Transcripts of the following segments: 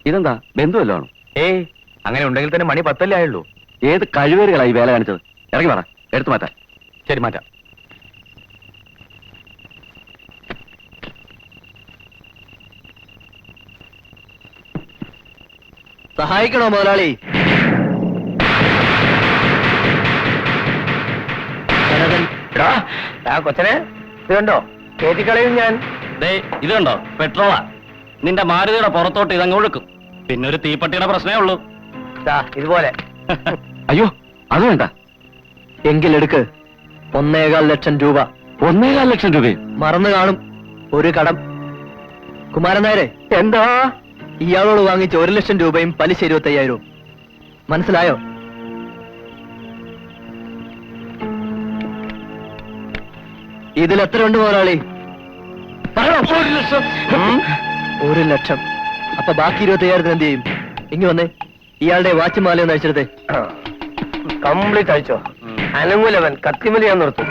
ഇതെന്താ ബന്ധുവല്ലോ ആണോ? ഏയ്, അങ്ങനെ ഉണ്ടെങ്കിൽ തന്നെ മണി 10 ആയുള്ളൂ. ഏത് കഴിവേറുകളായി വേല കാണിച്ചത്? ഇറങ്ങി പറ, എടുത്തു മാറ്റാം. ശരി, മാറ്റാം. സഹായിക്കണോ മുതലാളി? കൊച്ചനെ ഇത് കണ്ടോ? കേറ്റിക്കളയും ഞാൻ. ഇത് കണ്ടോ? പെട്രോളാ. നിന്റെ മാരുതിയുടെ പുറത്തോട്ട് ഇതങ്ങ് ഒഴുക്കും. പിന്നെ ഒരു തീപ്പട്ടിയുടെ പ്രശ്നമേ ഉള്ളൂ. ഇതുപോലെ. അയ്യോ, അത് വേണ്ട. എങ്കിലെടുക്ക്. 1.25 ലക്ഷം രൂപ. 1.25 ലക്ഷം രൂപയും മറന്നു കാണും. ഒരു കടം. കുമാരൻ നായരെ, എന്താ? ഇയാളോട് വാങ്ങിച്ച 1 ലക്ഷം രൂപയും പലിശ 25,000. മനസ്സിലായോ? ഇതിൽ എത്ര ഉണ്ട് മുതലാളി? 1 ലക്ഷം. 1 ലക്ഷം. അപ്പൊ ബാക്കി 25,000 എന്ത് ചെയ്യും? ഇങ്ങ് വന്നേ. ഇയാളുടെ വാച്ച് മാല ഒന്ന് അയച്ചെടുത്തേ. കംപ്ലീറ്റ് അയച്ചോ? അനുകൂലവൻ കത്തിമലി ഞാൻ നിർത്തും.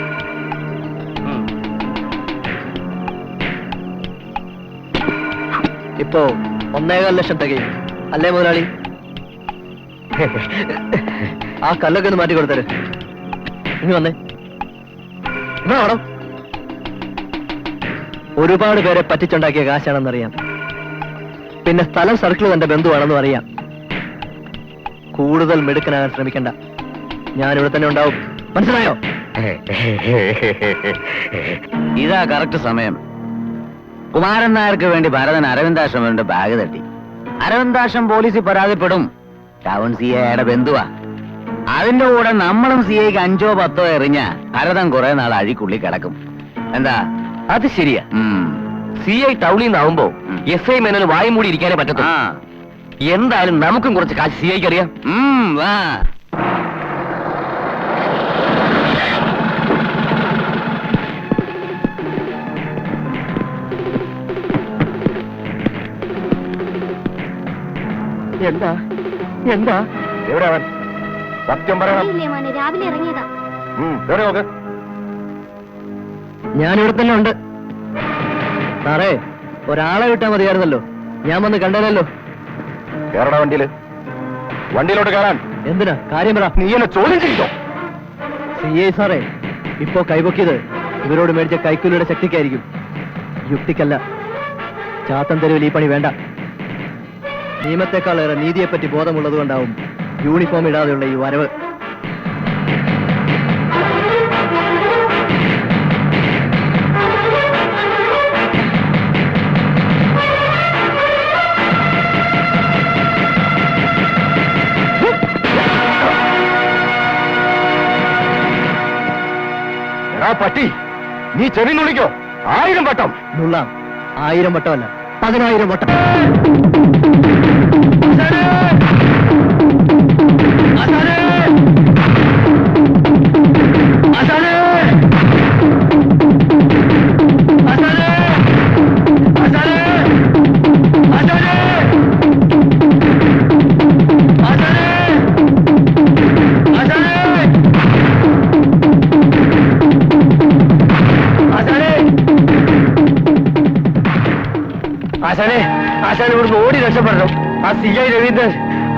ഇപ്പോ 1.25 ലക്ഷം തികയും അല്ലേ മുതലാളി? ആ കല്ലൊക്കെ ഒന്ന് മാറ്റി കൊടുത്തര്. ഇനി വന്നേ. വേണം. ഒരുപാട് പേരെ പറ്റിച്ചുണ്ടാക്കിയ കാശാണെന്നറിയാം. പിന്നെ സ്ഥലം സർക്കിൾ തന്റെ ബന്ധുവാണെന്നും അറിയാം. കൂടുതൽ മിടുക്കനാകാൻ ശ്രമിക്കണ്ട. ഞാനിവിടെ തന്നെ ഉണ്ടാവും. മനസ്സിലായോ? ഇതാ കറക്റ്റ് സമയം. കുമാരൻ നായർക്ക് വേണ്ടി ഭരതൻ അരവിന്ദാശ്രമന്റെ ബാഗ് തട്ടി. അരവിന്ദാശ്രം പോലീസിൽ പരാതിപ്പെടും. ടൗൺ CIയുടെ ബന്ധുവാ. അതിന്റെ കൂടെ നമ്മളും CIക്ക് 5ഓ 10ഓ എറിഞ്ഞ ഭരതൻ കുറെ നാൾ അഴിക്കുള്ളി കിടക്കും. എന്താ? അത് ശരിയാ. CI ടൗണിൽ നിന്നാവുമ്പോ SI മേനോന് വായും മൂടി ഇരിക്കാനേ പറ്റത്തുള്ളൂ. എന്തായാലും നമുക്കും കുറച്ച് കാശ് CIക്ക് അറിയാം. വാ. എന്താ എന്താ? എവിടെ അവൻ? സത്യം പറയണം. രാവിലെ ഇറങ്ങിയതാ. നോക്ക്. ഞാനിവിടെ തന്നെ ഉണ്ട്. സാറേ, ഒരാളെ വിട്ടാ മതിയായിരുന്നല്ലോ. ഞാൻ വന്ന് കണ്ടല്ലോ. കേറടാ വണ്ടിയില്. വണ്ടിയിലോട്ട് കയറാൻ. എന്തിനാ? കാര്യം പറ. നീ എന്നെ ചോദ്യം ചെയ്തോ? CI സാറേ, ഇപ്പോ കൈപൊക്കിയത് ഇവരോട് മേടിച്ച കൈക്കൂലിയുടെ ശക്തിക്കായിരിക്കും, യുക്തിക്കല്ല. ചാത്തൻ തെരുവിൽ ഈ പണി വേണ്ട. നിയമത്തെക്കാളേറെ നീതിയെപ്പറ്റി ബോധമുള്ളതുകൊണ്ടാവും യൂണിഫോം ഇടാതെയുള്ള ഈ വരവ്. പട്ടി, നീ ചെവി നുള്ളിക്കോ. 1000 വട്ടം നുള്ളാം. 1000 വട്ടമല്ല, 10,000 വട്ടം. ആശാനെ ഇവിടുന്ന് ഓടി രക്ഷപ്പെടണം. ആ CI രവീന്ദ്രൻ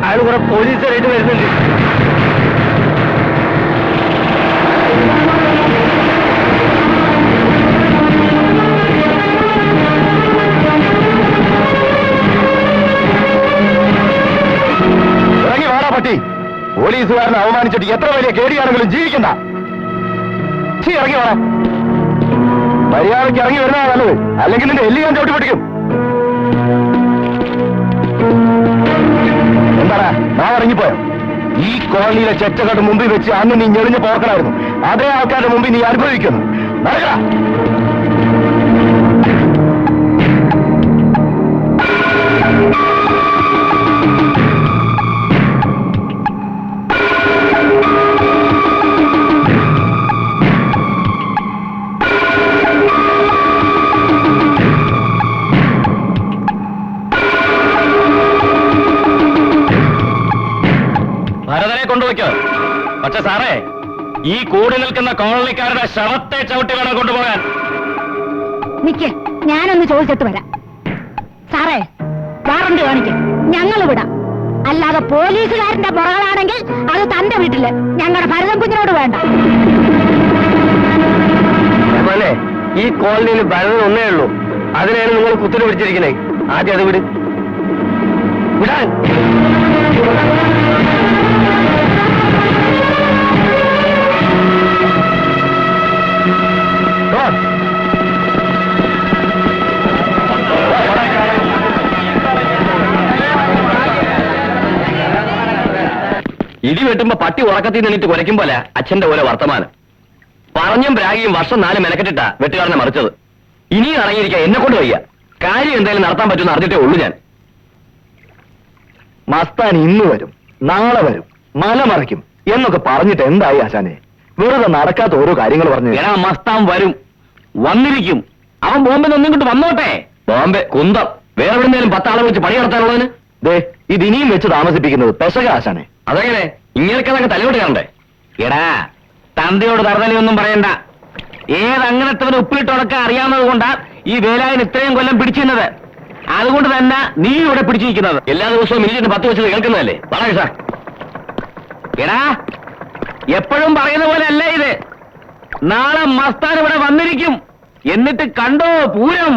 അയാൾ കുറെ പോലീസുകാരായിട്ട് വരുന്നുണ്ട്. ഇറങ്ങി വാടാ പട്ടി. പോലീസുകാരനെ അവമാനിച്ചിട്ട് എത്ര വലിയ കേടിയാണെങ്കിലും ജീവിക്കണ്ട. ഇറങ്ങി വാടാ. മര്യാദയ്ക്ക് ഇറങ്ങി വരുന്നതാ നല്ലത്. അല്ലെങ്കിൽ നിന്റെ എല്ലി ഞാൻ ചവിട്ടി പൊട്ടിക്കും. എന്താടാ, ഞാൻ ഇറങ്ങിപ്പോയോ? ഈ കോളനിയിലെ ചെറ്റകെട്ട് മുമ്പിൽ വെച്ച് അന്ന് നീ ഞെളിഞ്ഞ് പോർക്കണായിരുന്നു. അതേ ആൾക്കാരുടെ മുമ്പിൽ നീ അനുഭവിക്കുന്നു. നടക്കടാ. ഭരതനെ കൊണ്ടുപോയിക്കോ. പക്ഷെ സാറേ, ഈ കൂടി നിൽക്കുന്ന കോളനിക്കാരുടെ ശവത്തെ ചവിട്ടി വേണം കൊണ്ടുപോകാൻ. നിക്ക്, ഞാനൊന്ന് ചോദിച്ചിട്ട് വരാം. സാറേ, വാറണ്ട് കാണിക്കും. ഞങ്ങൾ വിടാം. അല്ലാതെ പോലീസുകാരന്റെ പുറകളാണെങ്കിൽ അത് തന്റെ വീട്ടില് ഞങ്ങളുടെ ഭരതൻ കുഞ്ഞിനോട് വേണ്ട. പോലെ ഈ കോളനിയിൽ ഭരതൻ ഒന്നേ ഉള്ളൂ. അതിനാണ് നിങ്ങൾ കുത്തിരി പിടിച്ചിരിക്കണേ. ആദ്യം അത് വിട്. വിടാൻ ഇടി വെട്ടുമ്പോ പട്ടി ഉറക്കത്തിൽ നിന്നിട്ട് കുരയ്ക്കും പോലെ അച്ഛന്റെ പോലെ വർത്തമാനം. പറഞ്ഞും പ്രാഗിയും വർഷം 4 മെനക്കെട്ടിട്ടാ വെട്ടുകാരനെ മറിച്ചത്. ഇനിയും അടങ്ങിയിരിക്കാൻ എന്നെ കൊണ്ട് വയ്യ. കാര്യം എന്തായാലും നടത്താൻ പറ്റുമെന്ന് അറിഞ്ഞിട്ടേ ഉള്ളൂ ഞാൻ. മസ്താൻ ഇന്ന് വരും, നാളെ വരും, മല മറിക്കും എന്നൊക്കെ പറഞ്ഞിട്ട് എന്തായി ആശാനെ? വെറുതെ നടക്കാത്ത ഓരോ കാര്യങ്ങൾ പറഞ്ഞു. എടാ മസ്താൻ വരും, വന്നിരിക്കും. അവൻ ബോംബെ ഒന്നും കൊണ്ട് വന്നോട്ടെ. ബോംബെ കുന്തം വേറെ എവിടെന്നേലും 10 ആളെ വിളിച്ച് പണി നടത്താനുള്ളതിന് ദേ ഇത് ഇനിയും വെച്ച് താമസിപ്പിക്കുന്നത് പെശക ആശാനെ. അതെങ്ങനെ ഇങ്ങനെയൊക്കെ തലയോട്ട് കയറണ്ടേ? എടാ തന്തയോട് തറുതലയൊന്നും പറയണ്ട. ഏതങ്ങനത്തവന് ഉപ്പിലിട്ട് ഉടക്കാൻ അറിയാവുന്നത് കൊണ്ടാ ഈ വേലായൻ ഇത്രയും കൊല്ലം പിടിച്ചിരുന്നത്. അതുകൊണ്ട് തന്നെ നീ ഇവിടെ പിടിച്ചിരിക്കുന്നത്. എല്ലാ ദിവസവും മിനിറ്റിന് 10 വെച്ച് കേൾക്കുന്നതല്ലേ? വളരെ സാർ. എടാ എപ്പോഴും പറയുന്ന പോലെ അല്ല ഇത്. നാളെ മസ്താൻ ഇവിടെ വന്നിരിക്കും. എന്നിട്ട് കണ്ടോ പൂരം.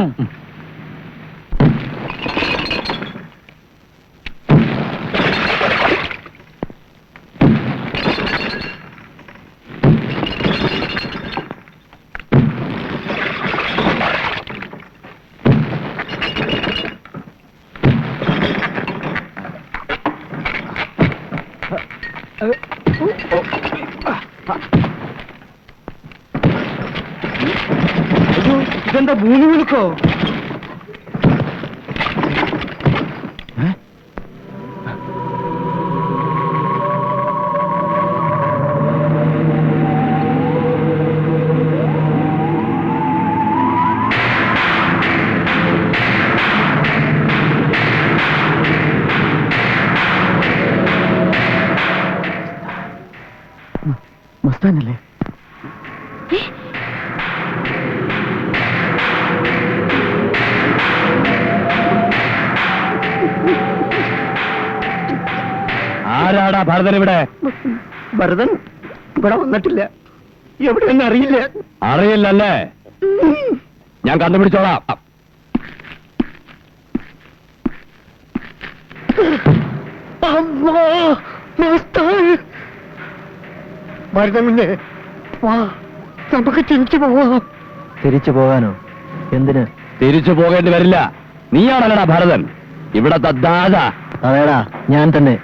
ഇതെന്താ ഭൂമി വിളിക്കോ? മസ്താനല്ലേ? ആരാടാ ഭരതൻ ഇവിടെ? ഭരതൻ ഇവിടെ വന്നിട്ടില്ല. എവിടെയെന്ന് അറിയില്ല. അറിയില്ലല്ലേ? ഞാൻ കണ്ടുപിടിച്ചോളാം. ഭരതൻ കുഞ്ഞെ വാ, നമുക്ക് തിരിച്ചു പോവാം. തിരിച്ചു പോകാനോ? എന്തിന്? തിരിച്ചു പോകേണ്ടി വരില്ല. നീയാണല്ലടാ ഭരതൻ, ഇവിടത്തെ ദാദ. അതേടാ ഞാൻ തന്നെ.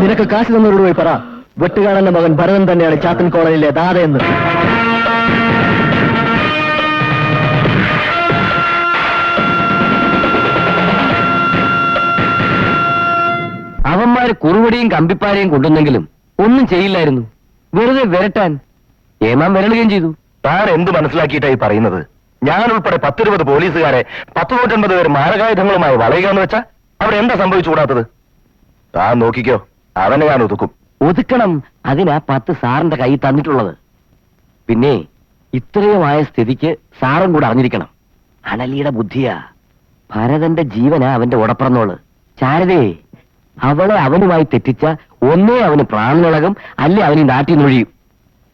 നിനക്ക് കാശ് തന്നവരോട് പോയി പറ, വെട്ടുകാടന്റെ മകൻ ഭരതൻ തന്നെയാണ് ചാത്തൻ കോളനിയിലെ ദാതയെന്ന്. അവന്മാര് കുറുവടിയും കമ്പിപ്പാരയും കൊണ്ടുവന്നെങ്കിലും ഒന്നും ചെയ്യില്ലായിരുന്നു. വെറുതെ വിരട്ടാൻ ഏമാൻ വിരളുകയും ചെയ്തു. താൻ എന്ത് മനസ്സിലാക്കിയിട്ടായി പറയുന്നത്? ഞാൻ ഉൾപ്പെടെ 10-20 പോലീസുകാരെ 100-150 പേര് മാരകായുധങ്ങളുമായി വളയുകയെന്ന് വെച്ചാ അവരെന്താ സംഭവിച്ചുകൂടാത്തത്? താൻ നോക്കിക്കോ, അവനെ ഞാൻ ഒതുക്കും. ഒതുക്കണം. അതിനാ 10 സാറിന്റെ കൈ തന്നിട്ടുള്ളത്. പിന്നെ ഇത്രയുമായ സ്ഥിതിക്ക് സാറും കൂടെ അറിഞ്ഞിരിക്കണം. അണലിയുടെ ബുദ്ധിയാ. ഭരതന്റെ ജീവനാ അവന്റെ ഉടപ്പറന്നോള്. ശാരദേ, അവളെ അവനുമായി തെറ്റിച്ച ഒന്നേ അവന് പ്രാണനിളകും, അല്ലേ അവന് നാട്ടിൽ നൊഴിയും.